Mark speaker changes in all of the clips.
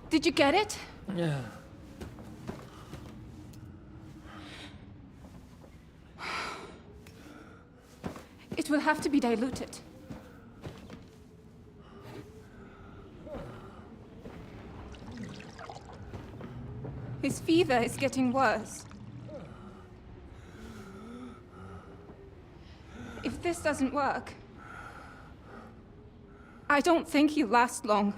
Speaker 1: Did you get it?
Speaker 2: Yeah.
Speaker 1: It will have to be diluted. His fever is getting worse. If this doesn't work, I don't think he'll last long.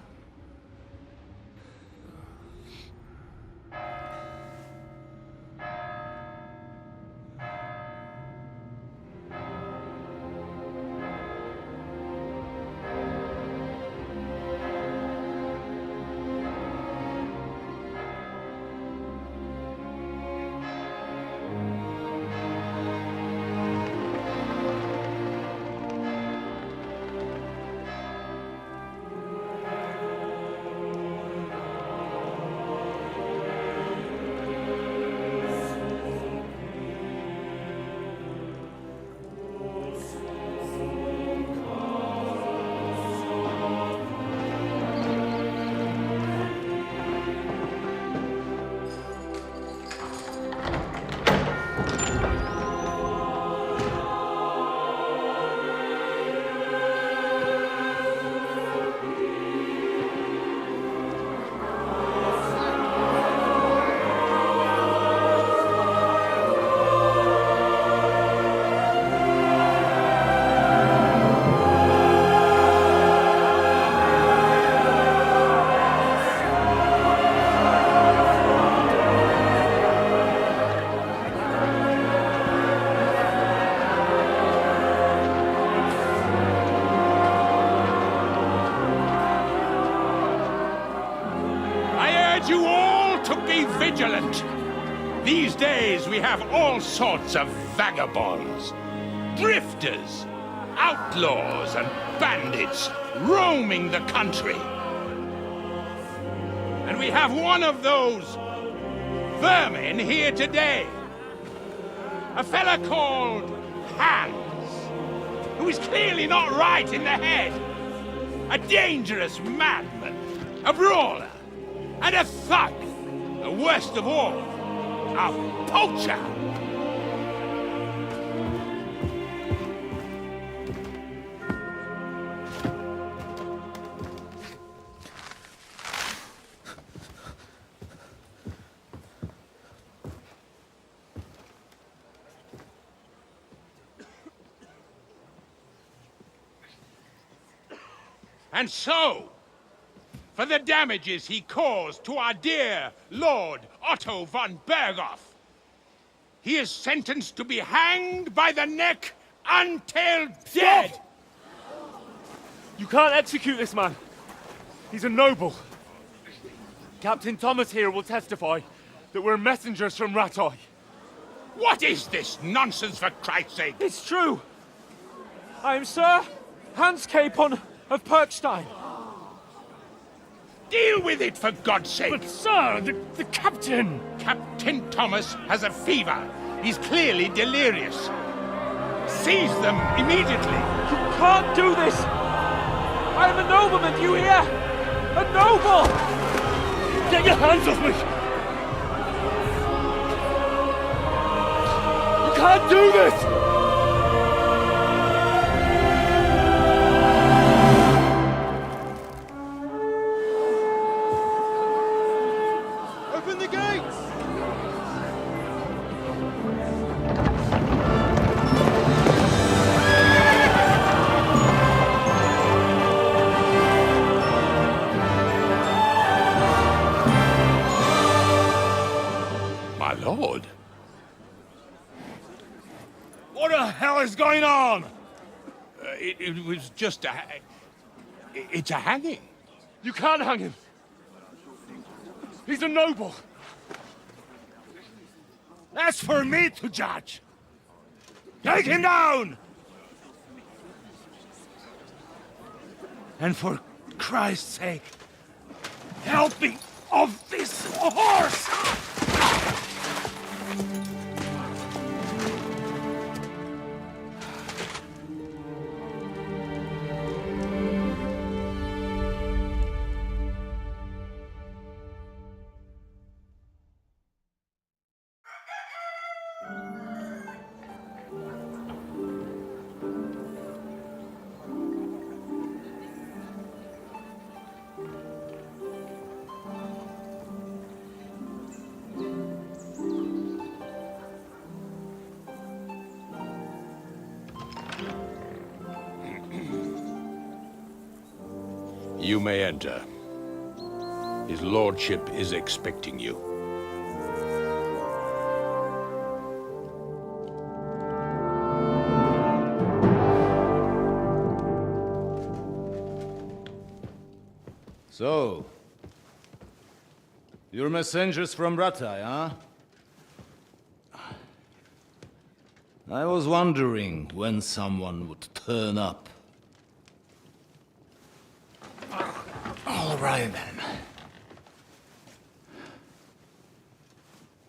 Speaker 3: You all to be vigilant. These days we have all sorts of vagabonds, drifters, outlaws and bandits roaming the country. And we have one of those vermin here today. A fella called Hans, who is clearly not right in the head. A dangerous madman, a brawler, and a thug, the worst of all, a poacher. And so, for the damages he caused to our dear Lord Otto von Berghoff, he is sentenced to be hanged by the neck until dead!
Speaker 2: You can't execute this man. He's a noble. Captain Thomas here will testify that we're messengers from Ratoy.
Speaker 3: What is this nonsense, for Christ's sake?
Speaker 2: It's true. I am Sir Hans Capon of Perkstein.
Speaker 3: Deal with it, for God's sake!
Speaker 2: But sir, the captain!
Speaker 3: Captain Thomas has a fever. He's clearly delirious. Seize them immediately.
Speaker 2: You can't do this! I am a nobleman, do you hear? A noble! Get your hands off me! You can't do this!
Speaker 3: Lord.
Speaker 2: What the hell is going on?
Speaker 3: It was just a... It's a hanging.
Speaker 2: You can't hang him. He's a noble.
Speaker 4: That's for me to judge. Take him down! And for Christ's sake, help me off this horse!
Speaker 3: You may enter. His lordship is expecting you.
Speaker 5: So, you're messengers from Rattay, huh? I was wondering when someone would turn up. All right, then.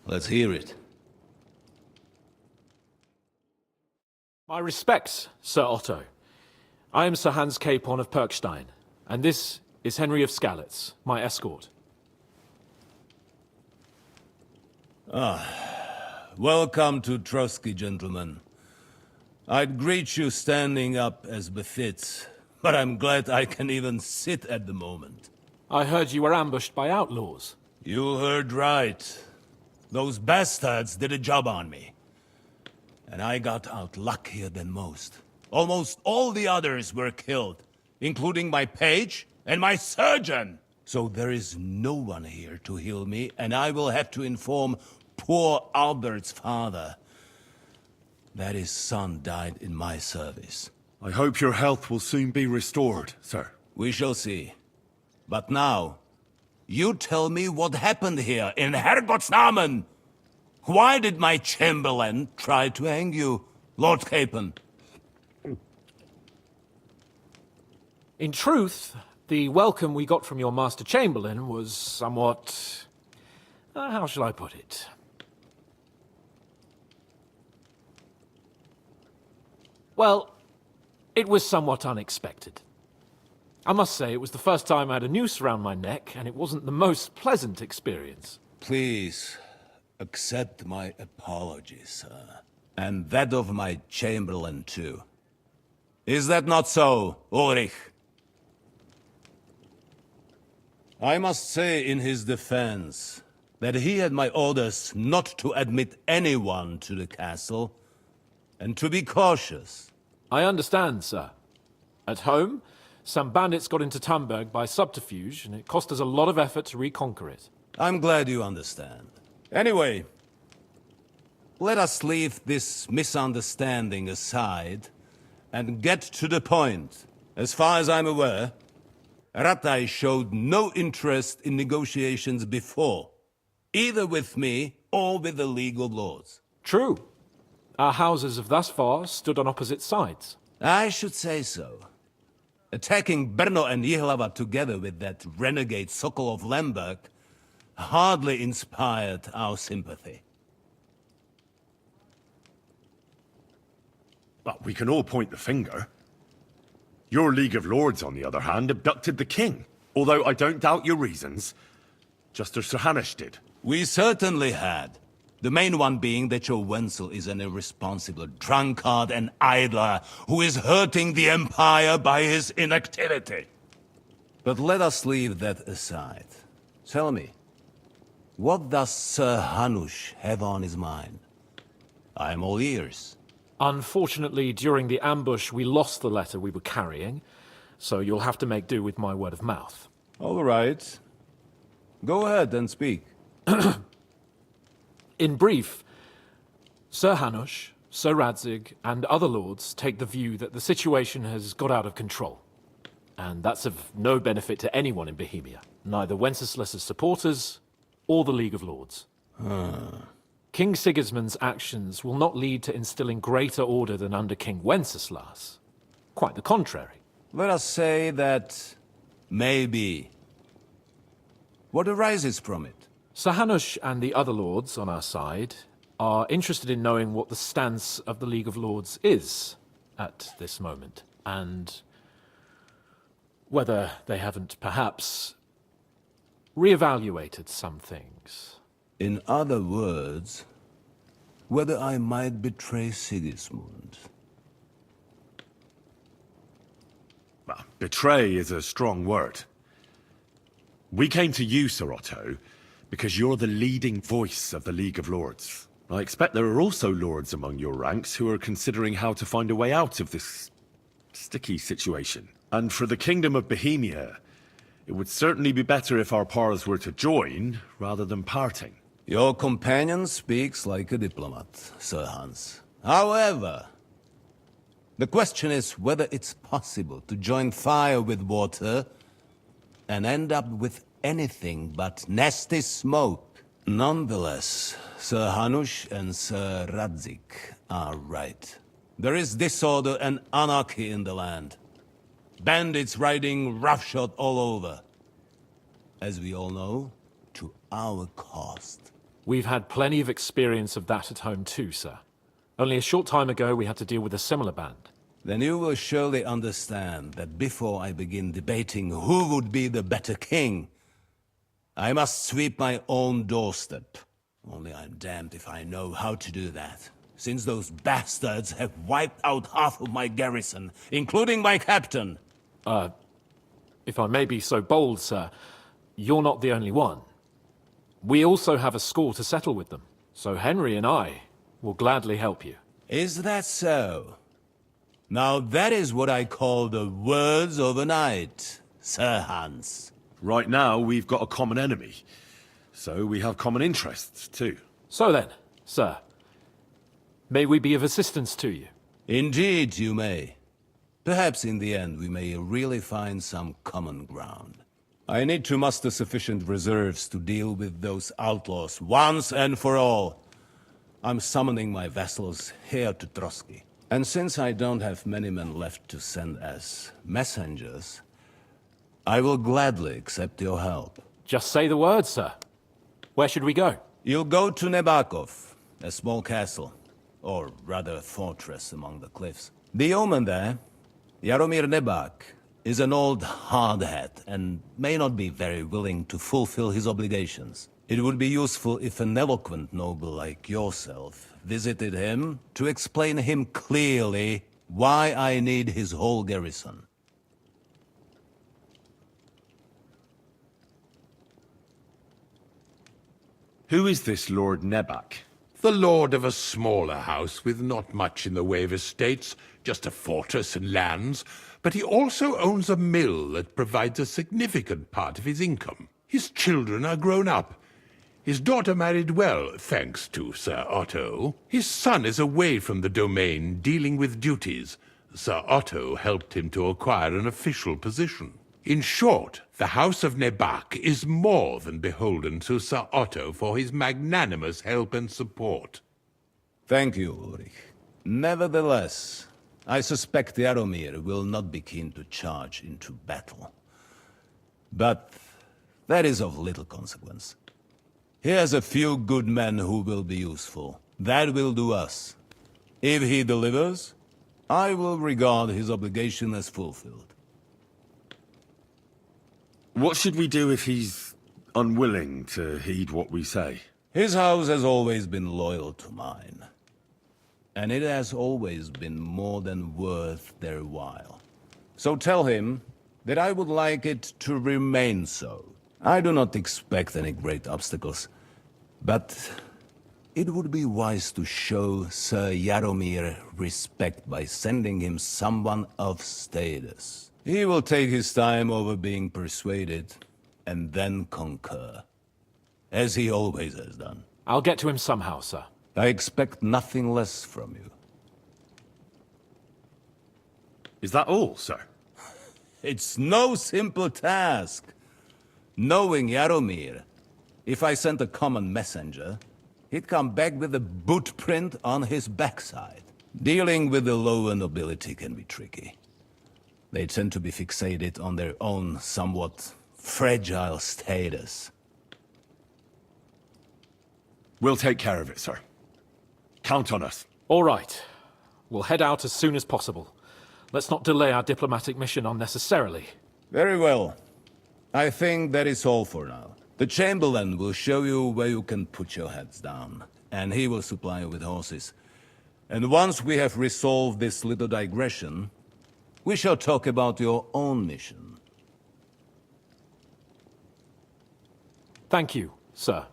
Speaker 5: Let's hear it.
Speaker 6: My respects, Sir Otto. I am Sir Hans Capon of Perkstein, and this is Henry of Skalitz, my escort.
Speaker 5: Welcome to Trotsky, gentlemen. I'd greet you standing up as befits, but I'm glad I can even sit at the moment.
Speaker 6: I heard you were ambushed by outlaws.
Speaker 5: You heard right. Those bastards did a job on me. And I got out luckier than most. Almost all the others were killed, including my page and my surgeon. So there is no one here to heal me, and I will have to inform poor Albert's father that his son died in my service.
Speaker 4: I hope your health will soon be restored, sir.
Speaker 5: We shall see. But now, you tell me what happened here in Herrgottsnamen. Why did my chamberlain try to hang you, Lord Capon?
Speaker 6: In truth, the welcome we got from your Master Chamberlain was somewhat... how shall I put it? Well, it was somewhat unexpected. I must say, it was the first time I had a noose around my neck, and it wasn't the most pleasant experience.
Speaker 5: Please, accept my apologies, sir. And that of my chamberlain, too. Is that not so, Ulrich? I must say in his defense that he had my orders not to admit anyone to the castle, and to be cautious.
Speaker 6: I understand, sir. At home, some bandits got into Tamberg by subterfuge, and it cost us a lot of effort to reconquer it.
Speaker 5: I'm glad you understand. Anyway, let us leave this misunderstanding aside and get to the point. As far as I'm aware, Rattay showed no interest in negotiations before, either with me or with the League of Lords.
Speaker 6: True. Our houses have thus far stood on opposite sides.
Speaker 5: I should say so. Attacking Brno and Jihlava together with that renegade Sokol of Lemberg hardly inspired our sympathy.
Speaker 4: But we can all point the finger. Your League of Lords, on the other hand, abducted the king. Although I don't doubt your reasons, just as Sir Hanush did.
Speaker 5: We certainly had. The main one being that your Wenzel is an irresponsible drunkard and idler who is hurting the Empire by his inactivity. But let us leave that aside. Tell me, what does Sir Hanush have on his mind? I'm all ears.
Speaker 6: Unfortunately, during the ambush, we lost the letter we were carrying, so you'll have to make do with my word of mouth.
Speaker 5: All right. Go ahead and speak.
Speaker 6: In brief, Sir Hanush, Sir Radzig, and other lords take the view that the situation has got out of control. And that's of no benefit to anyone in Bohemia, neither Wenceslas's supporters or the League of Lords. King Sigismund's actions will not lead to instilling greater order than under King Wenceslas. Quite the contrary.
Speaker 5: Let us say that maybe. What arises from it?
Speaker 6: Sir Hanush and the other lords on our side are interested in knowing what the stance of the League of Lords is at this moment, and whether they haven't perhaps reevaluated some things.
Speaker 5: In other words, whether I might betray Sigismund.
Speaker 4: Well, betray is a strong word. We came to you, Sir Otto, because you're the leading voice of the League of Lords. I expect there are also lords among your ranks who are considering how to find a way out of this sticky situation. And for the Kingdom of Bohemia, It would certainly be better if our paths were to join, rather than parting.
Speaker 5: Your companion speaks like a diplomat, Sir Hans. However, the question is whether it's possible to join fire with water and end up with anything but nasty smoke. Nonetheless, Sir Hanush and Sir Radzik are right. There is disorder and anarchy in the land. Bandits riding roughshod all over. As we all know, to our cost.
Speaker 6: We've had plenty of experience of that at home too, sir. Only a short time ago we had to deal with a similar band.
Speaker 5: Then you will surely understand that before I begin debating who would be the better king, I must sweep my own doorstep. Only I'm damned if I know how to do that, since those bastards have wiped out half of my garrison, including my captain.
Speaker 6: If I may be so bold, sir, you're not the only one. We also have a score to settle with them, so Henry and I will gladly help you.
Speaker 5: Is that so? Now that is what I call the words of a knight, Sir Hans.
Speaker 4: Right now, we've got a common enemy. So we have common interests, too.
Speaker 6: So then, sir, may we be of assistance to you?
Speaker 5: Indeed you may. Perhaps in the end we may really find some common ground. I need to muster sufficient reserves to deal with those outlaws once and for all. I'm summoning my vassals here to Trotsky. And since I don't have many men left to send as messengers, I will gladly accept your help.
Speaker 6: Just say the word, sir. Where should we go?
Speaker 5: You'll go to Nebakov, a small castle, or rather fortress among the cliffs. The yeoman there, Jaromir Nebak, is an old hardhat and may not be very willing to fulfill his obligations. It would be useful if an eloquent noble like yourself visited him to explain him clearly why I need his whole garrison.
Speaker 4: Who is this Lord Nebak?
Speaker 3: The lord of a smaller house with not much in the way of estates, just a fortress and lands, but he also owns a mill that provides a significant part of his income. His children are grown up. His daughter married well, thanks to Sir Otto. His son is away from the domain, dealing with duties. Sir Otto helped him to acquire an official position. In short, the House of Nebak is more than beholden to Sir Otto for his magnanimous help and support.
Speaker 5: Thank you, Ulrich. Nevertheless, I suspect Jaromir will not be keen to charge into battle. But that is of little consequence. He has a few good men who will be useful. That will do us. If he delivers, I will regard his obligation as fulfilled.
Speaker 4: What should we do if he's unwilling to heed what we say?
Speaker 5: His house has always been loyal to mine. And it has always been more than worth their while. So tell him that I would like it to remain so. I do not expect any great obstacles, but it would be wise to show Sir Jaromir respect by sending him someone of status. He will take his time over being persuaded, and then concur, as he always has done.
Speaker 6: I'll get to him somehow, sir.
Speaker 5: I expect nothing less from you.
Speaker 4: Is that all, sir?
Speaker 5: It's no simple task. Knowing Jaromir, if I sent a common messenger, he'd come back with a boot print on his backside. Dealing with the lower nobility can be tricky. They tend to be fixated on their own somewhat fragile status.
Speaker 4: We'll take care of it, sir. Count on us.
Speaker 6: All right. We'll head out as soon as possible. Let's not delay our diplomatic mission unnecessarily.
Speaker 5: Very well. I think that is all for now. The Chamberlain will show you where you can put your heads down, and he will supply you with horses. And once we have resolved this little digression, we shall talk about your own mission.
Speaker 6: Thank you, sir.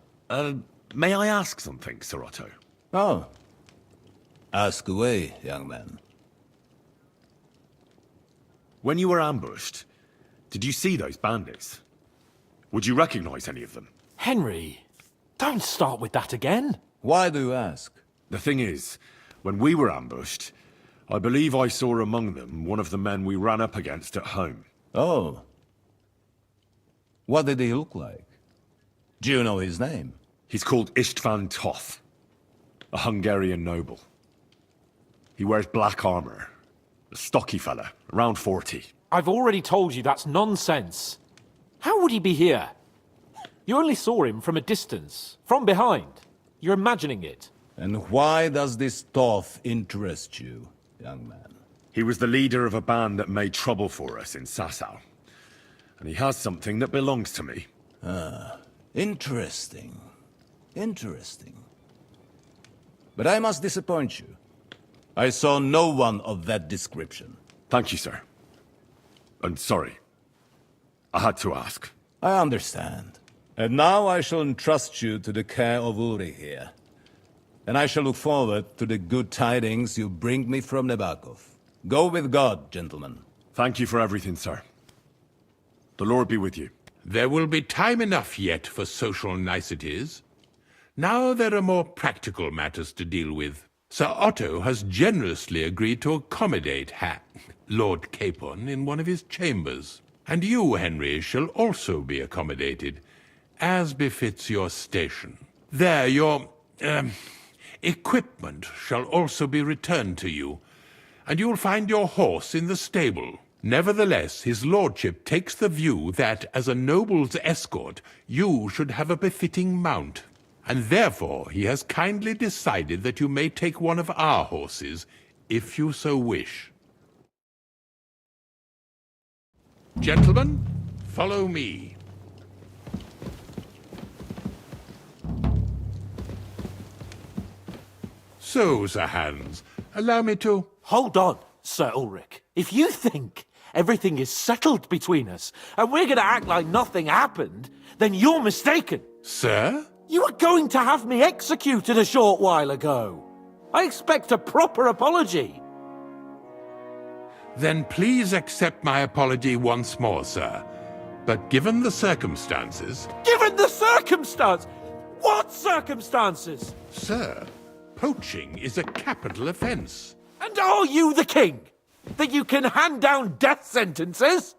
Speaker 4: May I ask something, Sir Otto?
Speaker 5: Oh. Ask away, young man.
Speaker 4: When you were ambushed, Did you see those bandits? Would you recognize any of them?
Speaker 6: Henry, don't start with that again.
Speaker 5: Why do you ask?
Speaker 4: The thing is, when we were ambushed, I believe I saw among them one of the men we ran up against at home.
Speaker 5: Oh. What did he look like? Do you know his name?
Speaker 4: He's called István Toth, a Hungarian noble. He wears black armor. A stocky fella, around 40.
Speaker 6: I've already told you that's nonsense. How would he be here? You only saw him from a distance, from behind. You're imagining it.
Speaker 5: And why does this Toth interest you, young man?
Speaker 4: He was the leader of a band that made trouble for us in Sasau. And he has something that belongs to me.
Speaker 5: Interesting. Interesting. But I must disappoint you. I saw no one of that description.
Speaker 4: Thank you, sir. And sorry. I had to ask.
Speaker 5: I understand. And now I shall entrust you to the care of Uri here. And I shall look forward to the good tidings you bring me from Nebakov. Go with God, gentlemen.
Speaker 4: Thank you for everything, sir. The Lord be with you.
Speaker 3: There will be time enough yet for social niceties. Now there are more practical matters to deal with. Sir Otto has generously agreed to accommodate Lord Capon in one of his chambers. And you, Henry, shall also be accommodated, as befits your station. There, your, equipment shall also be returned to you, and you will find your horse in the stable. Nevertheless, his lordship takes the view that, as a noble's escort, you should have a befitting mount. And therefore he has kindly decided that you may take one of our horses, if you so wish. Gentlemen, follow me. So, Sir Hans, allow me to...
Speaker 6: Hold on, Sir Ulrich. If you think everything is settled between us, and we're gonna act like nothing happened, then you're mistaken.
Speaker 3: Sir?
Speaker 6: You were going to have me executed a short while ago. I expect a proper apology.
Speaker 3: Then please accept my apology once more, sir. But given the circumstances...
Speaker 6: Given the circumstance? What circumstances?
Speaker 3: Sir, poaching is a capital offense.
Speaker 6: And are you the king? That you can hand down death sentences?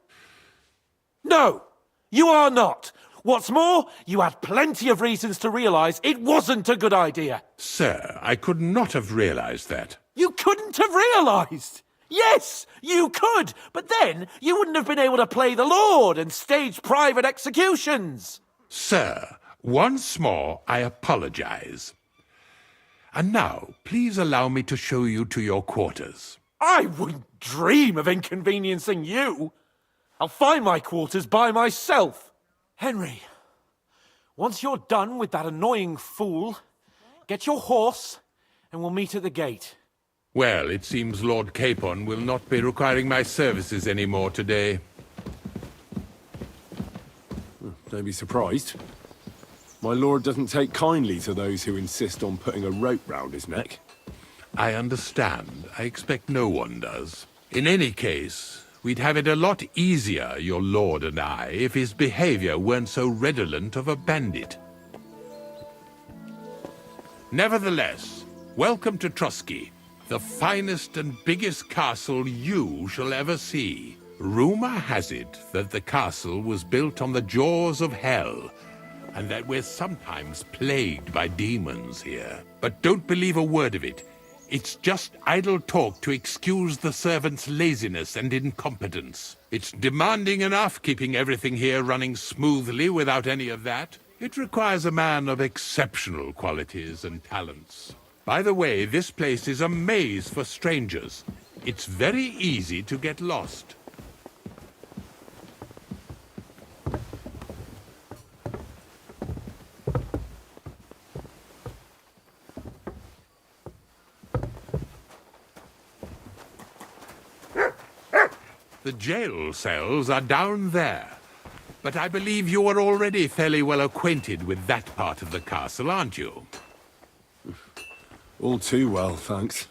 Speaker 6: No, you are not. What's more, you had plenty of reasons to realize it wasn't a good idea.
Speaker 3: Sir, I could not have realized that.
Speaker 6: You couldn't have realized. Yes, you could, but then you wouldn't have been able to play the Lord and stage private executions.
Speaker 3: Sir, once more I apologize. And now, please allow me to show you to your quarters.
Speaker 6: I wouldn't dream of inconveniencing you. I'll find my quarters by myself. Henry, once you're done with that annoying fool, get your horse and we'll meet at the gate.
Speaker 3: Well, it seems Lord Capon will not be requiring my services anymore today.
Speaker 7: Don't be surprised. My lord doesn't take kindly to those who insist on putting a rope round his neck.
Speaker 3: I understand. I expect no one does. In any case, we'd have it a lot easier, your lord and I, if his behavior weren't so redolent of a bandit. Nevertheless, welcome to Trusky, the finest and biggest castle you shall ever see. Rumor has it that the castle was built on the jaws of hell, and that we're sometimes plagued by demons here. But don't believe a word of it. It's just idle talk to excuse the servants' laziness and incompetence. It's demanding enough keeping everything here running smoothly without any of that. It requires a man of exceptional qualities and talents. By the way, this place is a maze for strangers. It's very easy to get lost. The jail cells are down there. But I believe you are already fairly well acquainted with that part of the castle, aren't you?
Speaker 7: All too well, thanks.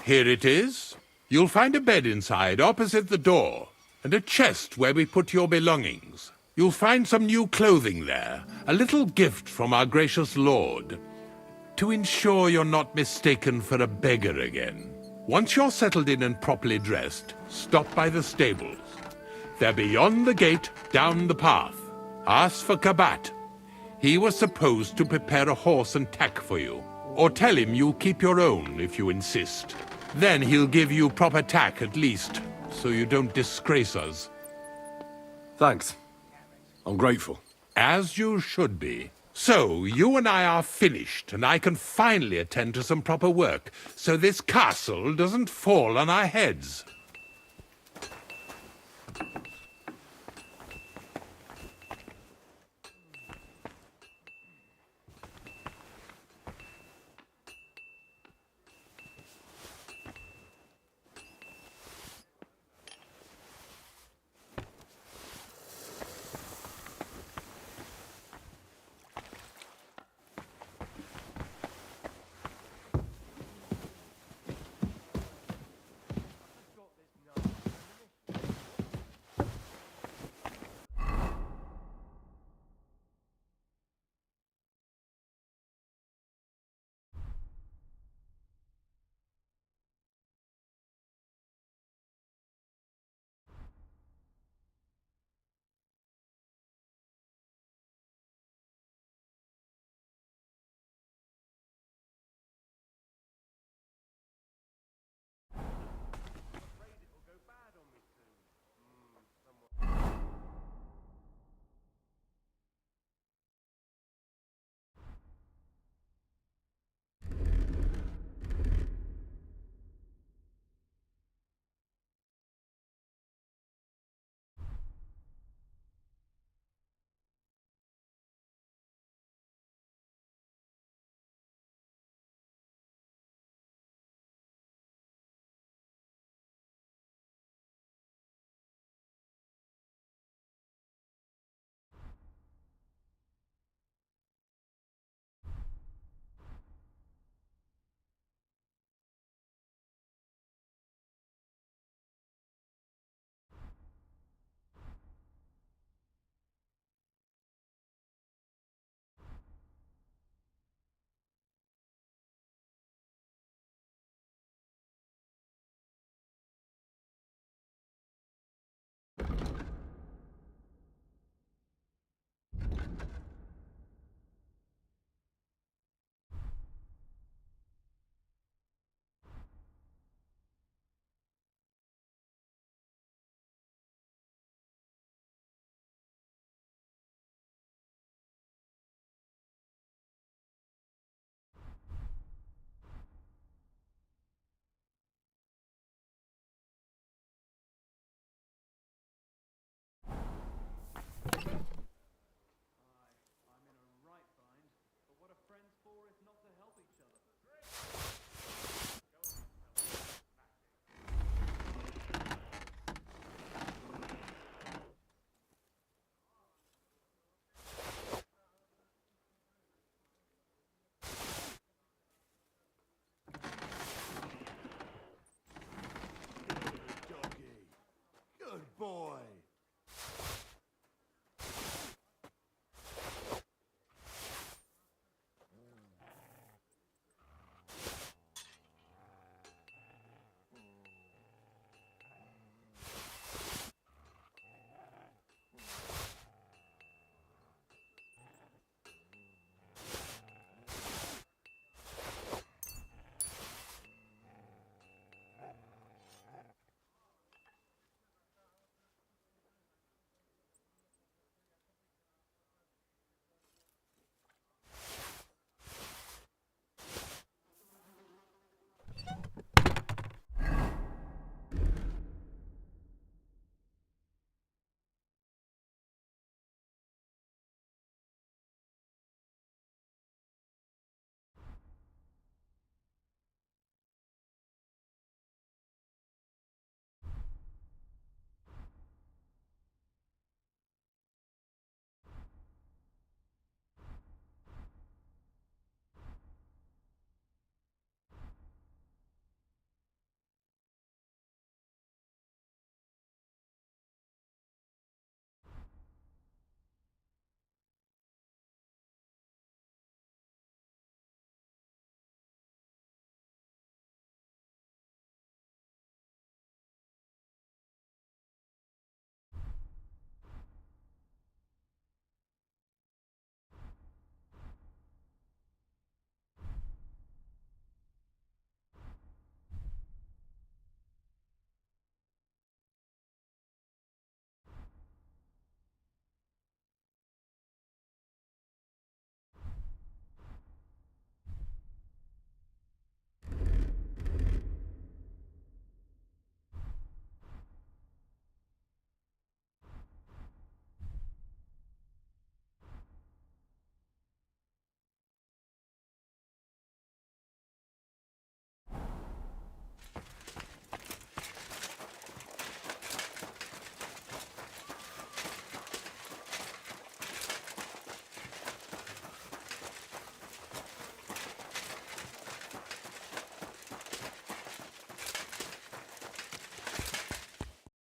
Speaker 3: Here it is. You'll find a bed inside, opposite the door, and a chest where we put your belongings. You'll find some new clothing there, a little gift from our gracious lord, to ensure you're not mistaken for a beggar again. Once you're settled in and properly dressed, stop by the stables. They're beyond the gate, down the path. Ask for Kabat. He was supposed to prepare a horse and tack for you. Or tell him you'll keep your own if you insist. Then he'll give you proper tack at least, so you don't disgrace us.
Speaker 7: Thanks. I'm grateful.
Speaker 3: As you should be. So, you and I are finished, and I can finally attend to some proper work, so this castle doesn't fall on our heads.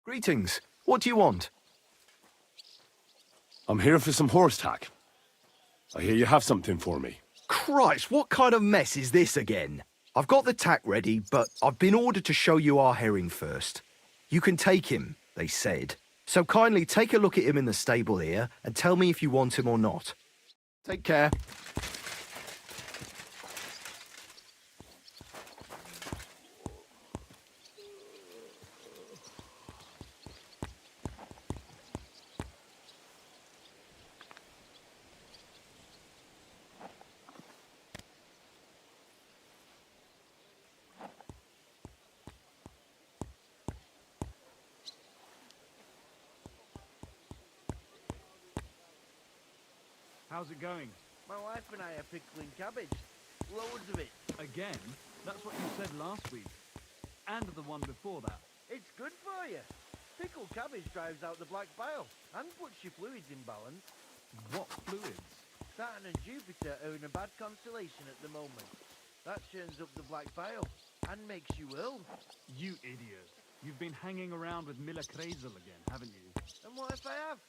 Speaker 8: Greetings. What do you want?
Speaker 7: I'm here for some horse tack. I hear you have something for me.
Speaker 8: Christ, what kind of mess is this again? I've got the tack ready, but I've been ordered to show you our herring first. You can take him, they said. So kindly take a look at him in the stable here and tell me if you want him or not. Take care.
Speaker 9: How's it going?
Speaker 10: My wife and I are pickling cabbage. Loads of it.
Speaker 9: Again? That's what you said last week. And the one before that.
Speaker 10: It's good for you. Pickled cabbage drives out the black bile and puts your fluids in balance.
Speaker 9: What fluids?
Speaker 10: Saturn and Jupiter are in a bad constellation at the moment. That churns up the black bile and makes you ill.
Speaker 9: You idiot. You've been hanging around with Miller Kreisel again, haven't you?
Speaker 10: And what if I have?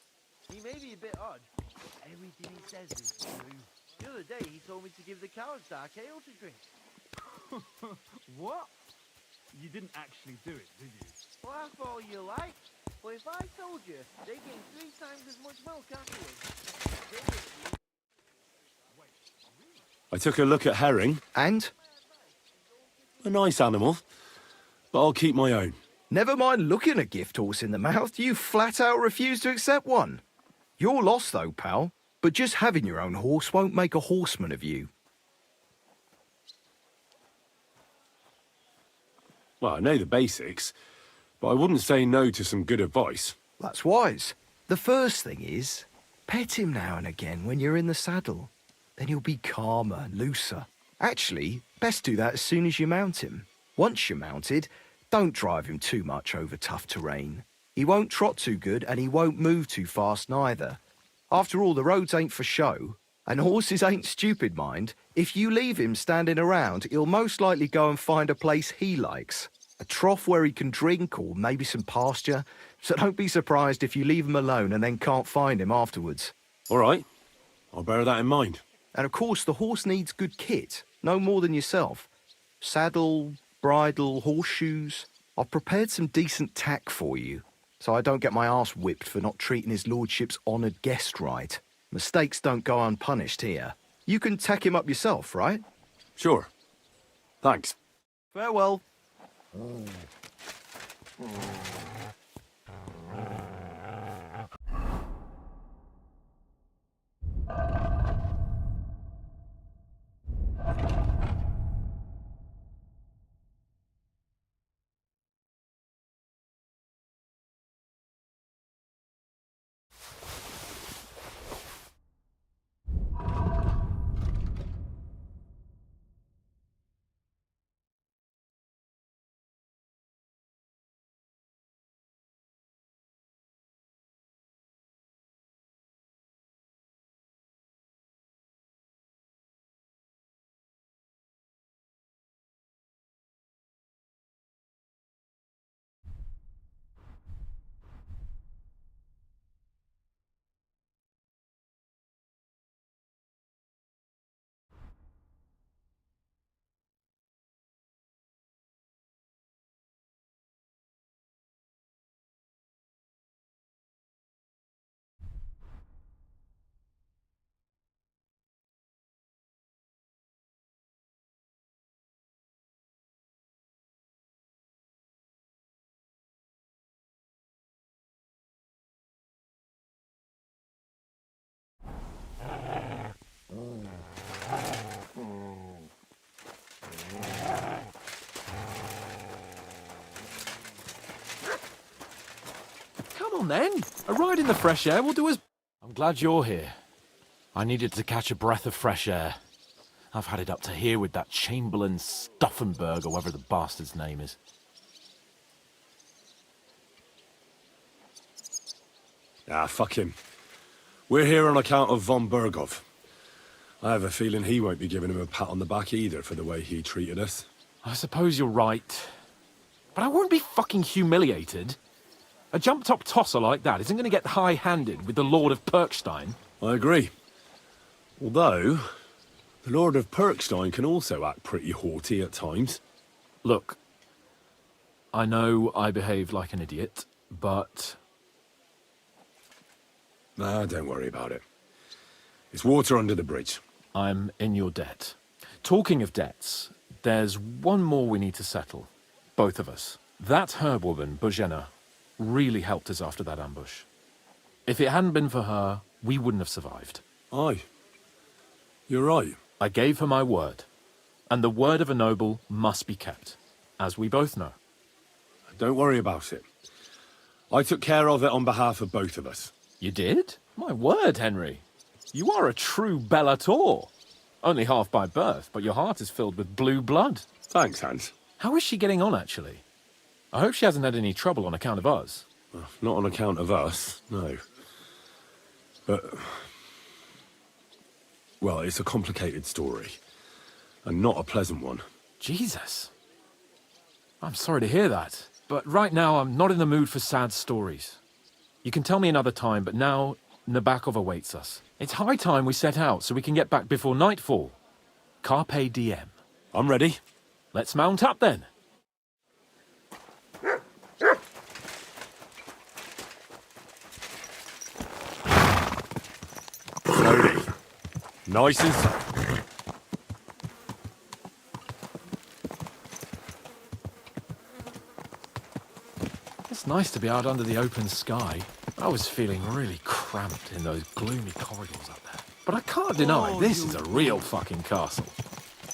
Speaker 10: He may be a bit odd, but everything he says is true. The other day he told me to give the cows dark ale to drink.
Speaker 9: What? You didn't actually do it, did you?
Speaker 10: Laugh all you like, but if I told you, they gain 3 times as much milk afterwards.
Speaker 7: I took a look at herring.
Speaker 8: And?
Speaker 7: A nice animal, but I'll keep my own.
Speaker 8: Never mind looking a gift horse in the mouth, you flat out refuse to accept one. You're lost though, pal. But just having your own horse won't make a horseman of you.
Speaker 7: Well, I know the basics, but I wouldn't say no to some good advice.
Speaker 8: That's wise. The first thing is, pet him now and again when you're in the saddle. Then he'll be calmer, looser. Actually, best do that as soon as you mount him. Once you're mounted, don't drive him too much over tough terrain. He won't trot too good and he won't move too fast neither. After all, the roads ain't for show, and horses ain't stupid, mind. If you leave him standing around, he'll most likely go and find a place he likes. A trough where he can drink or maybe some pasture. So don't be surprised if you leave him alone and then can't find him afterwards.
Speaker 7: All right, I'll bear that in mind.
Speaker 8: And of course, the horse needs good kit, no more than yourself. Saddle, bridle, horseshoes. I've prepared some decent tack for you, so I don't get my arse whipped for not treating his lordship's honoured guest right. Mistakes don't go unpunished here. You can tack him up yourself, right?
Speaker 7: Sure. Thanks.
Speaker 8: Farewell.
Speaker 6: Come on then. A ride in the fresh air will do us. I'm glad you're here. I needed to catch a breath of fresh air. I've had it up to here with that Chamberlain Stuffenberg, or whatever the bastard's name is.
Speaker 7: Ah, fuck him. We're here on account of von Berghoff. I have a feeling he won't be giving him a pat on the back either for the way he treated us.
Speaker 6: I suppose you're right. But I won't be fucking humiliated. A jump-top tosser like that isn't going to get high-handed with the Lord of Perkstein.
Speaker 7: I agree. Although, the Lord of Perkstein can also act pretty haughty at times.
Speaker 6: Look, I know I behaved like an idiot, but...
Speaker 7: Nah, don't worry about it. It's water under the bridge.
Speaker 6: I'm in your debt. Talking of debts, there's one more we need to settle. Both of us. That herbwoman, Bojena, really helped us after that ambush. If it hadn't been for her, we wouldn't have survived.
Speaker 7: Aye. You're right.
Speaker 6: I gave her my word. And the word of a noble must be kept, as we both know.
Speaker 7: Don't worry about it. I took care of it on behalf of both of us.
Speaker 6: You did? My word, Henry. You are a true Bellator. Only half by birth, but your heart is filled with blue blood.
Speaker 7: Thanks, Hans.
Speaker 6: How is she getting on, actually? I hope she hasn't had any trouble on account of us.
Speaker 7: Well, not on account of us, no. But... well, it's a complicated story. And not a pleasant one.
Speaker 6: Jesus. I'm sorry to hear that. But right now, I'm not in the mood for sad stories. You can tell me another time, but now Nabokov awaits us. It's high time we set out so we can get back before nightfall. Carpe diem.
Speaker 7: I'm ready.
Speaker 6: Let's mount up then.
Speaker 7: Slowly. Nice and slow.
Speaker 6: It's nice to be out under the open sky. I was feeling really cramped in those gloomy corridors up there. But I can't deny this is a real fucking castle.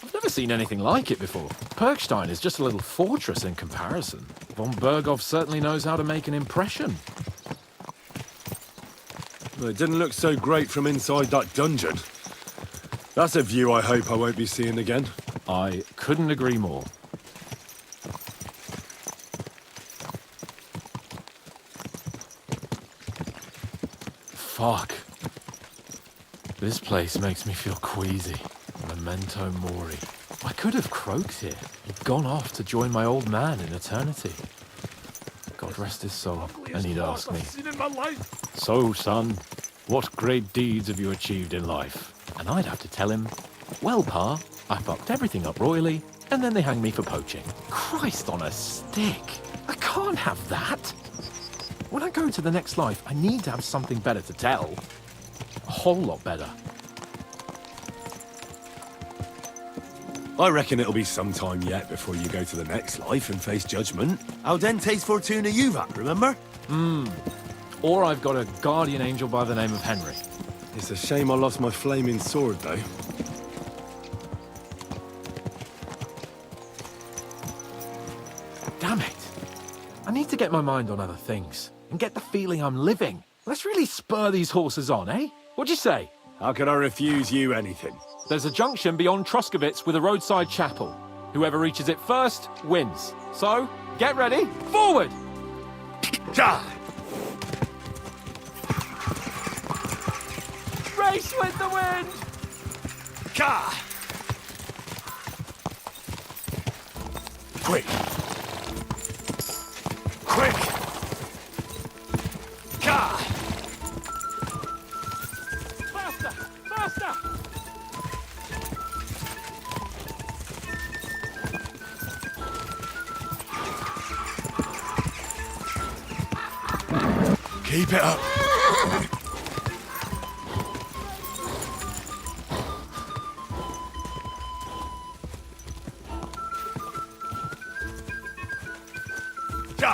Speaker 6: I've never seen anything like it before. Perkstein is just a little fortress in comparison. Von Berghoff certainly knows how to make an impression.
Speaker 7: Well, it didn't look so great from inside that dungeon. That's a view I hope I won't be seeing again.
Speaker 6: I couldn't agree more. Fuck. This place makes me feel queasy. Memento mori. I could have croaked here. He'd gone off to join my old man in eternity. God rest his soul. And he'd ask me, "So, son, what great deeds have you achieved in life?" And I'd have to tell him, "Well, Pa, I fucked everything up royally, and then they hanged me for poaching." Christ on a stick. I can't have that. When I go to the next life, I need to have something better to tell. A whole lot better.
Speaker 7: I reckon it'll be some time yet before you go to the next life and face judgment. Audentes fortuna juvat, remember?
Speaker 6: Or I've got a guardian angel by the name of Henry.
Speaker 7: It's a shame I lost my flaming sword, though.
Speaker 6: Damn it. I need to get my mind on other things and get the feeling I'm living. Let's really spur these horses on, eh? What'd you say?
Speaker 7: How could I refuse you anything?
Speaker 6: There's a junction beyond Troskowitz with a roadside chapel. Whoever reaches it first wins. So, get ready, forward! Race with the wind!
Speaker 7: Quick! Quick!
Speaker 6: Faster! Faster!
Speaker 7: Keep it up! Go!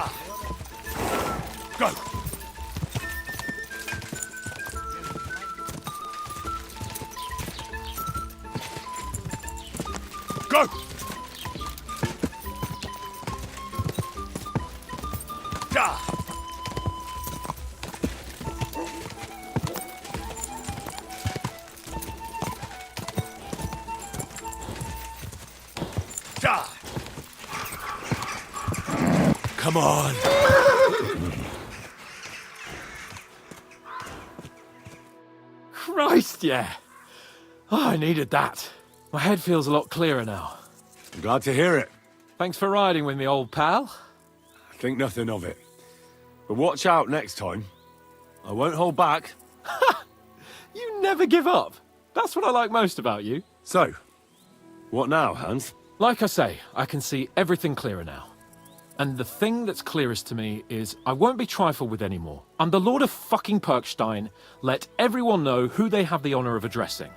Speaker 7: Go! Come on!
Speaker 6: Christ, yeah. Oh, I needed that. My head feels a lot clearer now.
Speaker 7: I'm glad to hear it.
Speaker 6: Thanks for riding with me, old pal.
Speaker 7: Think nothing of it. But watch out next time. I won't hold back.
Speaker 6: You never give up. That's what I like most about you.
Speaker 7: So, what now, Hans?
Speaker 6: Like I say, I can see everything clearer now. And the thing that's clearest to me is I won't be trifled with anymore. I'm the Lord of fucking Perkstein. Let everyone know who they have the honor of addressing.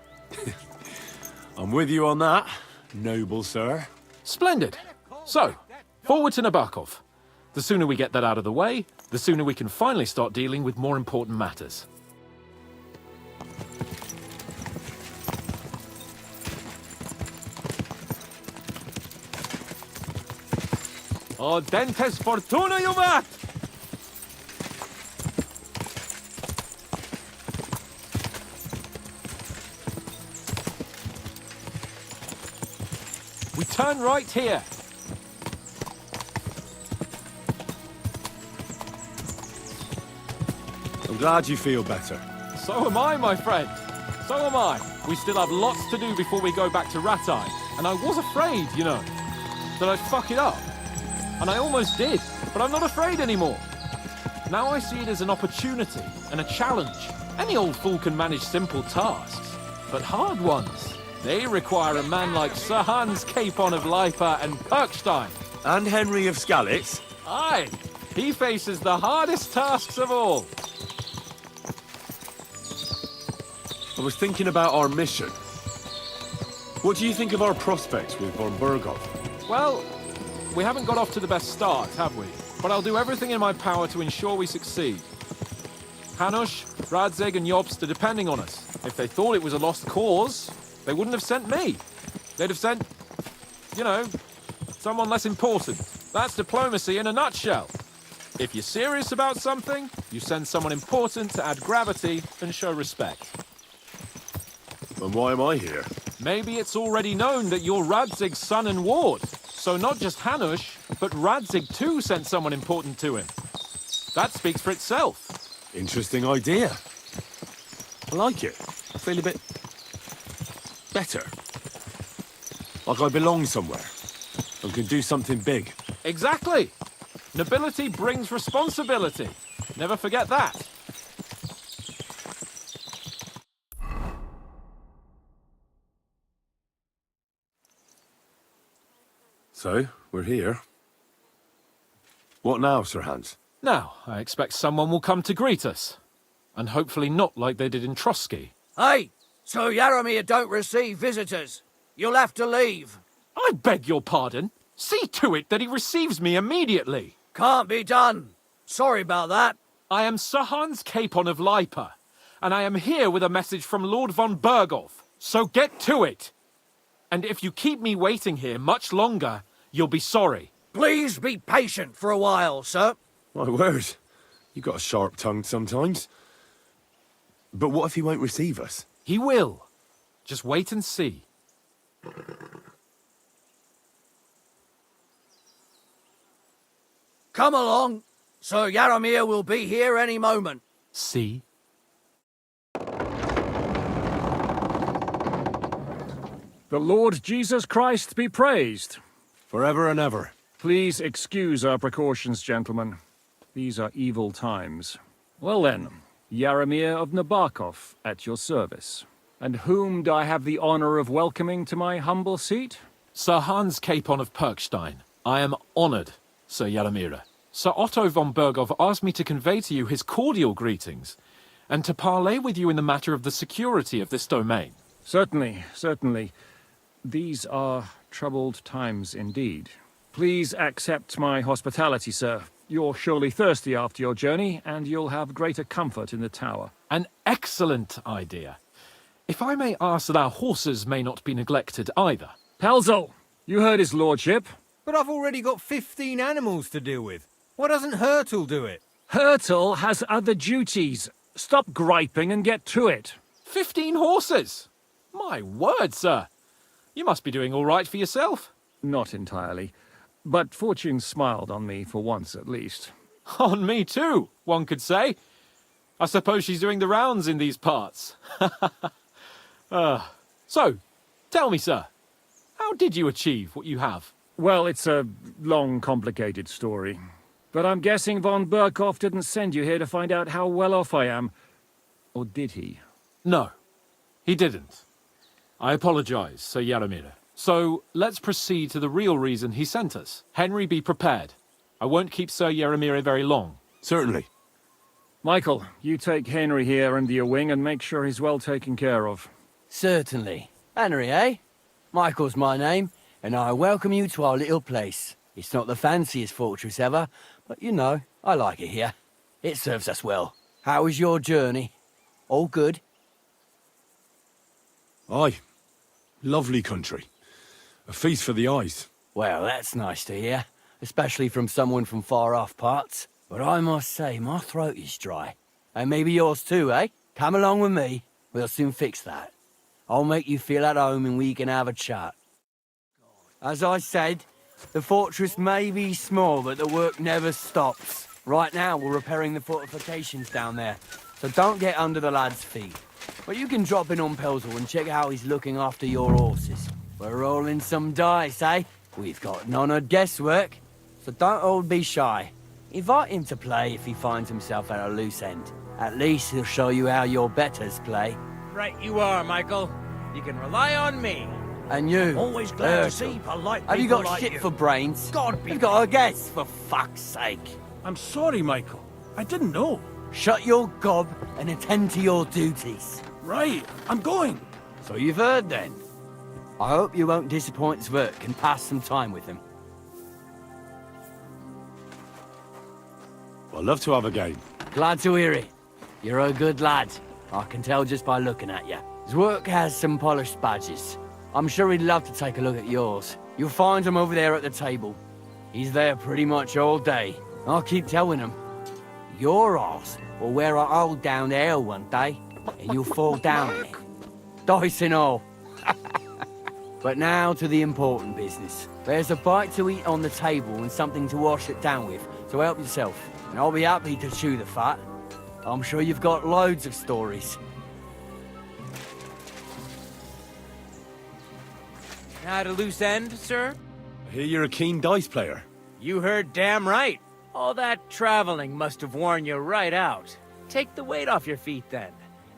Speaker 7: I'm with you on that, noble sir.
Speaker 6: Splendid. So, forward to Nabokov. The sooner we get that out of the way, the sooner we can finally start dealing with more important matters. Oh, dentes fortuna, juvat! We turn right here.
Speaker 7: I'm glad you feel better.
Speaker 6: So am I, my friend. So am I. We still have lots to do before we go back to Ratai. And I was afraid, you know, that I'd fuck it up. And I almost did, but I'm not afraid anymore. Now I see it as an opportunity and a challenge. Any old fool can manage simple tasks, but hard ones, they require a man like Sir Hans Capon of Lipa and Perkstein.
Speaker 7: And Henry of Skalitz.
Speaker 6: Aye, he faces the hardest tasks of all.
Speaker 7: I was thinking about our mission. What do you think of our prospects with von Berghoff?
Speaker 6: Well, we haven't got off to the best start, have we? But I'll do everything in my power to ensure we succeed. Hanush, Radzig and Jobst are depending on us. If they thought it was a lost cause, they wouldn't have sent me. They'd have sent, you know, someone less important. That's diplomacy in a nutshell. If you're serious about something, you send someone important to add gravity and show respect.
Speaker 7: And why am I here?
Speaker 6: Maybe it's already known that you're Radzig's son and ward. So not just Hanush, but Radzig too sent someone important to him. That speaks for itself.
Speaker 7: Interesting idea. I like it. I feel a bit better. Like I belong somewhere and can do something big.
Speaker 6: Exactly. Nobility brings responsibility. Never forget that.
Speaker 7: So, we're here. What now, Sir Hans?
Speaker 6: Now, I expect someone will come to greet us. And hopefully not like they did in Trotsky.
Speaker 11: Hey, so Yaromir don't receive visitors. You'll have to leave.
Speaker 6: I beg your pardon. See to it that he receives me immediately.
Speaker 11: Can't be done. Sorry about that.
Speaker 6: I am Sir Hans Capon of Lipa, and I am here with a message from Lord von Berghoff. So get to it. And if you keep me waiting here much longer, you'll be sorry.
Speaker 11: Please be patient for a while, sir.
Speaker 7: My word. You got a sharp tongue sometimes. But what if he won't receive us?
Speaker 6: He will. Just wait and see.
Speaker 11: Come along. Sir Yaromir will be here any moment.
Speaker 6: See?
Speaker 12: The Lord Jesus Christ be praised.
Speaker 7: Forever and ever.
Speaker 12: Please excuse our precautions, gentlemen. These are evil times. Well then, Yaromir of Nabokov at your service. And whom do I have the honor of welcoming to my humble seat?
Speaker 6: Sir Hans Capon of Perkstein. I am honored, Sir Yaromir. Sir Otto von Berghoff asked me to convey to you his cordial greetings, and to parley with you in the matter of the security of this domain.
Speaker 12: Certainly, certainly. These are troubled times indeed. Please accept my hospitality, sir. You're surely thirsty after your journey, and you'll have greater comfort in the tower.
Speaker 6: An excellent idea. If I may ask that our horses may not be neglected either.
Speaker 12: Pelzel, you heard his lordship.
Speaker 13: But I've already got 15 animals to deal with. Why doesn't Hurtle do it?
Speaker 12: Hurtle has other duties. Stop griping and get to it.
Speaker 6: 15 horses? My word, sir. You must be doing all right for yourself.
Speaker 12: Not entirely. But fortune smiled on me for once at least.
Speaker 6: On me too, one could say. I suppose she's doing the rounds in these parts. So, tell me, sir, how did you achieve what you have?
Speaker 12: Well, it's a long, complicated story. But I'm guessing von Burkhoff didn't send you here to find out how well off I am. Or did he?
Speaker 6: No, he didn't. I apologize, Sir Yaramir. So, let's proceed to the real reason he sent us. Henry, be prepared. I won't keep Sir Yaramir very long.
Speaker 7: Certainly.
Speaker 12: Michael, you take Henry here under your wing and make sure he's well taken care of.
Speaker 11: Certainly. Henry, eh? Michael's my name, and I welcome you to our little place. It's not the fanciest fortress ever, but you know, I like it here. It serves us well. How was your journey? All good?
Speaker 7: Aye. Lovely country. A feast for the eyes.
Speaker 11: Well, that's nice to hear, especially from someone from far-off parts. But I must say, my throat is dry. And maybe yours too, eh? Come along with me. We'll soon fix that. I'll make you feel at home and we can have a chat. As I said, the fortress may be small, but the work never stops. Right now, we're repairing the fortifications down there, so don't get under the lad's feet. But you can drop in on Pelzel and check how he's looking after your horses. We're rolling some dice, eh? We've got none of guesswork, so don't all be shy. Invite him to play if he finds himself at a loose end. At least he'll show you how your betters play.
Speaker 13: Right you are, Michael. You can rely on me.
Speaker 11: And you,
Speaker 13: Always glad to
Speaker 11: Urkel,
Speaker 13: see polite
Speaker 11: have you
Speaker 13: people
Speaker 11: got
Speaker 13: like
Speaker 11: shit
Speaker 13: you.
Speaker 11: for brains?
Speaker 13: God be...
Speaker 11: You've got a guess, for fuck's sake.
Speaker 13: I'm sorry, Michael. I didn't know.
Speaker 11: Shut your gob and attend to your duties.
Speaker 13: Right, I'm going.
Speaker 11: So you've heard then. I hope you won't disappoint Zvert and pass some time with him.
Speaker 4: I'd love to have a game.
Speaker 11: Glad to hear it. You're a good lad. I can tell just by looking at you. Zvert has some polished badges. I'm sure he'd love to take a look at yours. You'll find him over there at the table. He's there pretty much all day. I'll keep telling him. Your arse will wear a hole down there one day, and you'll fall down it. Dice and all. But now to the important business. There's a bite to eat on the table and something to wash it down with, so help yourself. And I'll be happy to chew the fat. I'm sure you've got loads of stories.
Speaker 13: At a loose end, sir?
Speaker 7: I hear you're a keen dice player.
Speaker 13: You heard damn right. All that traveling must have worn you right out. Take the weight off your feet then,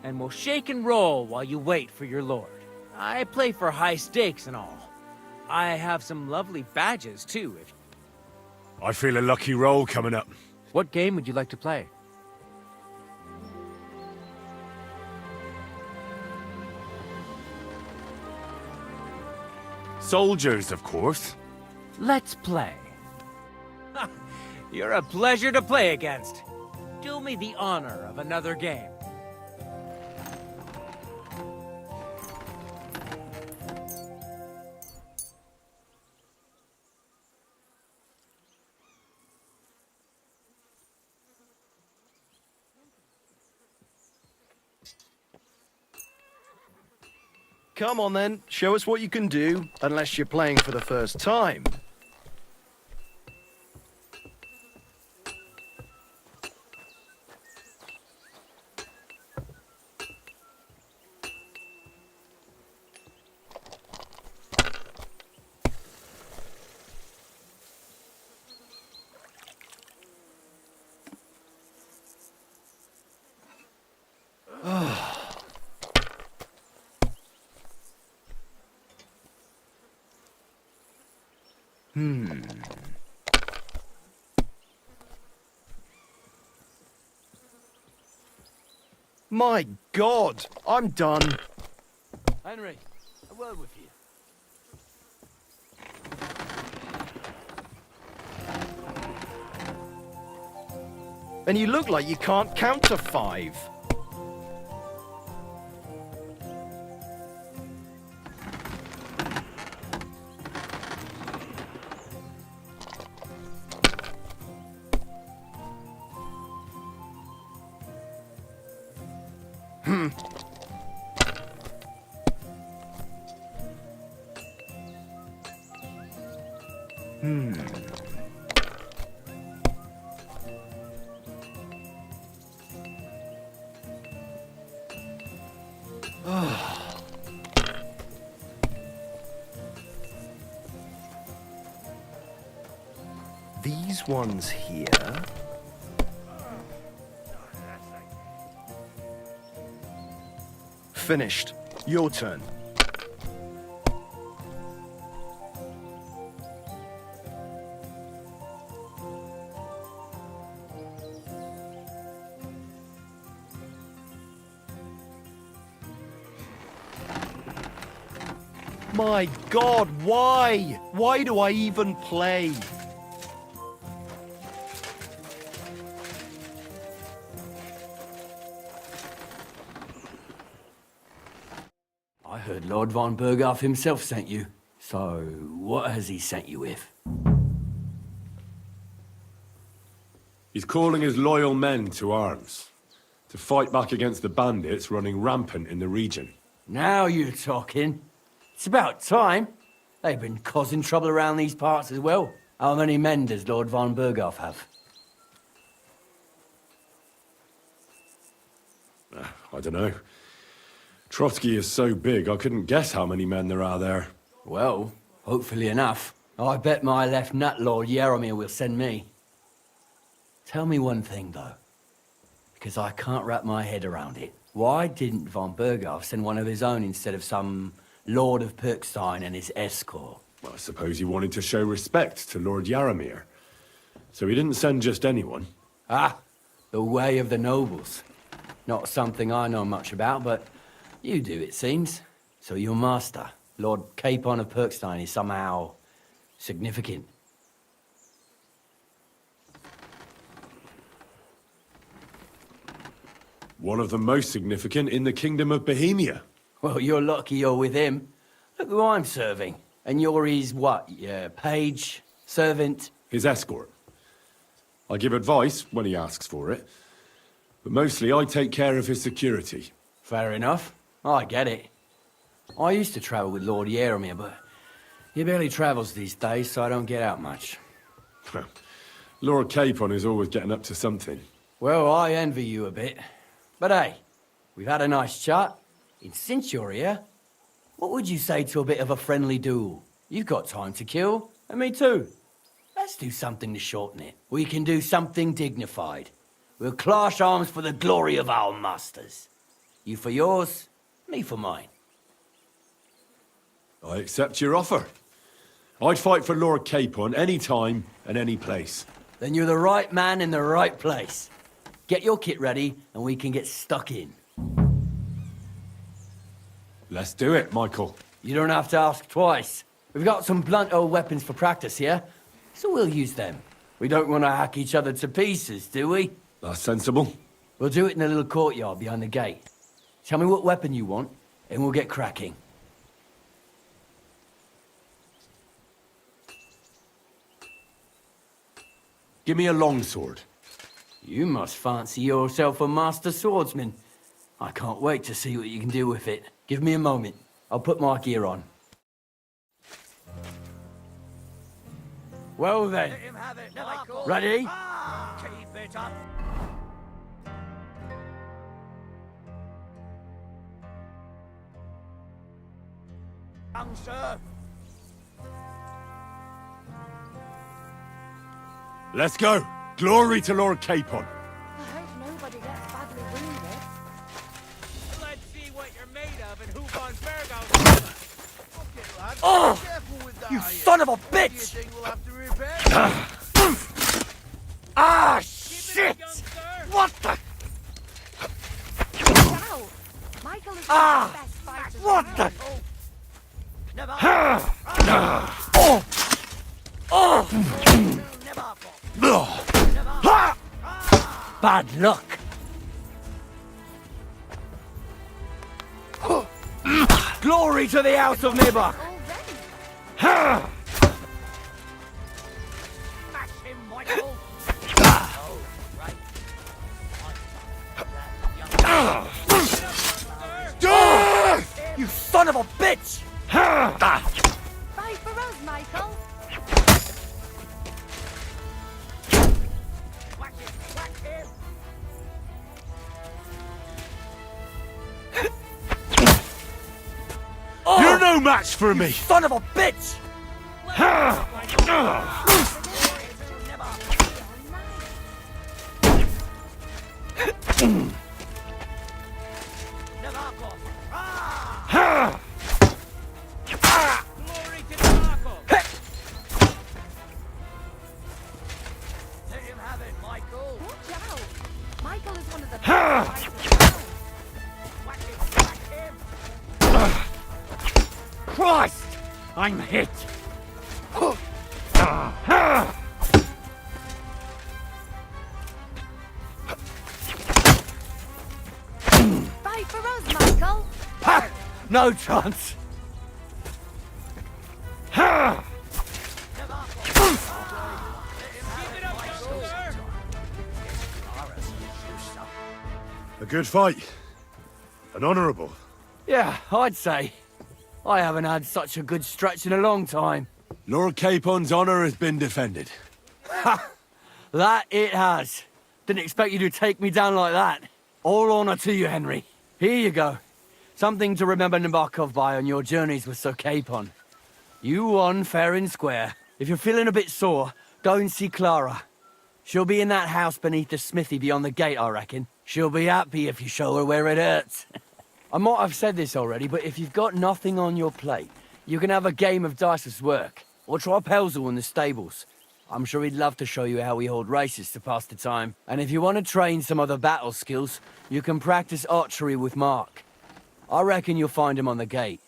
Speaker 13: and we'll shake and roll while you wait for your lord. I play for high stakes and all. I have some lovely badges too.
Speaker 7: I feel a lucky roll coming up.
Speaker 13: What game would you like to play?
Speaker 7: Soldiers, of course.
Speaker 13: Let's play. You're a pleasure to play against. Do me the honor of another game.
Speaker 8: Come on then, show us what you can do, unless you're playing for the first time. My God, I'm done.
Speaker 11: Henry, a word with you.
Speaker 8: And you look like you can't count to 5. These these ones here. Finished. Your turn. My God, why? Why do I even play?
Speaker 11: I heard Lord von Berghoff himself sent you. So, what has he sent you with?
Speaker 7: He's calling his loyal men to arms, to fight back against the bandits running rampant in the region.
Speaker 11: Now you're talking. It's about time. They've been causing trouble around these parts as well. How many men does Lord von Berghoff have?
Speaker 7: I don't know. Trotsky is so big, I couldn't guess how many men there are there.
Speaker 11: Well, hopefully enough. I bet my left nut Lord Yaromir will send me. Tell me one thing, though, because I can't wrap my head around it. Why didn't von Berghoff send one of his own instead of some Lord of Pirkstein and his escort?
Speaker 7: Well, I suppose he wanted to show respect to Lord Yaromir. So he didn't send just anyone.
Speaker 11: Ah, the way of the nobles. Not something I know much about, but you do, it seems. So your master, Lord Capon of Pirkstein, is somehow significant.
Speaker 7: One of the most significant in the Kingdom of Bohemia.
Speaker 11: Well, you're lucky you're with him. Look who I'm serving. And you're his what? Yeah, page? Servant?
Speaker 7: His escort. I give advice when he asks for it. But mostly I take care of his security.
Speaker 11: Fair enough. I get it. I used to travel with Lord Yaromir, but he barely travels these days, so I don't get out much.
Speaker 7: Lord Capon is always getting up to something.
Speaker 11: Well, I envy you a bit. But hey, we've had a nice chat. And since you're here, what would you say to a bit of a friendly duel? You've got time to kill, and me too. Let's do something to shorten it. We can do something dignified. We'll clash arms for the glory of our masters. You for yours, me for mine.
Speaker 7: I accept your offer. I'd fight for Lord Capon any time and any place.
Speaker 11: Then you're the right man in the right place. Get your kit ready, and we can get stuck in.
Speaker 7: Let's do it, Michael.
Speaker 11: You don't have to ask twice. We've got some blunt old weapons for practice here, so we'll use them. We don't want to hack each other to pieces, do we?
Speaker 7: That's sensible.
Speaker 11: We'll do it in the little courtyard behind the gate. Tell me what weapon you want, and we'll get cracking.
Speaker 7: Give me a longsword.
Speaker 11: You must fancy yourself a master swordsman. I can't wait to see what you can do with it. Give me a moment. I'll put my gear on. Well then.
Speaker 10: Let him have it, Michael.
Speaker 11: Ready?
Speaker 10: Keep it up. Young sir.
Speaker 7: Let's go. Glory to Lord Capon.
Speaker 1: I hope nobody gets badly wounded.
Speaker 13: Let's see what you're made of and who von Berghoff.
Speaker 10: Okay, lad.
Speaker 11: Oh!
Speaker 10: Careful with that,
Speaker 11: You
Speaker 10: are
Speaker 11: son of a
Speaker 10: Do you
Speaker 11: bitch!
Speaker 10: think we'll have to repair?
Speaker 11: Ah,
Speaker 13: Keep it
Speaker 11: shit!
Speaker 13: up, young sir.
Speaker 11: What the?
Speaker 1: Wow! Michael is
Speaker 11: Ah!
Speaker 1: the best fighter.
Speaker 11: What the?
Speaker 10: Never.
Speaker 11: Oh! Oh!
Speaker 10: Never.
Speaker 11: Ha! Bad luck. Glory to the House of Nibok!
Speaker 1: Already?
Speaker 10: Smash him, Michael.
Speaker 11: You son of a bitch!
Speaker 1: Fight for us, Michael.
Speaker 10: Whack him. Whack him.
Speaker 7: You're no match for me.
Speaker 11: Son of a bitch!
Speaker 13: Glory to Nabakov!
Speaker 11: Let him have it, Michael.
Speaker 14: Watch out! Michael is one of the best fighters.
Speaker 11: Whack him, whack him.
Speaker 2: Christ! I'm hit!
Speaker 14: Fight for us, Michael!
Speaker 11: Ha! No chance.
Speaker 4: A good fight. An honourable.
Speaker 11: Yeah, I'd say. I haven't had such a good stretch in a long time.
Speaker 7: Lord Capon's honour has been defended.
Speaker 11: Ha! That it has. Didn't expect you to take me down like that. All honour to you, Henry. Here you go. Something to remember Nabokov by on your journeys with Sir Capon. You won fair and square. If you're feeling a bit sore, go and see Clara. She'll be in that house beneath the smithy beyond the gate, I reckon. She'll be happy if you show her where it hurts. I might have said this already, but if you've got nothing on your plate, you can have a game of dice's work, or try Pelzel in the stables. I'm sure he'd love to show you how we hold races to pass the time. And if you want to train some other battle skills, you can practice archery with Mark. I reckon you'll find him on the gate.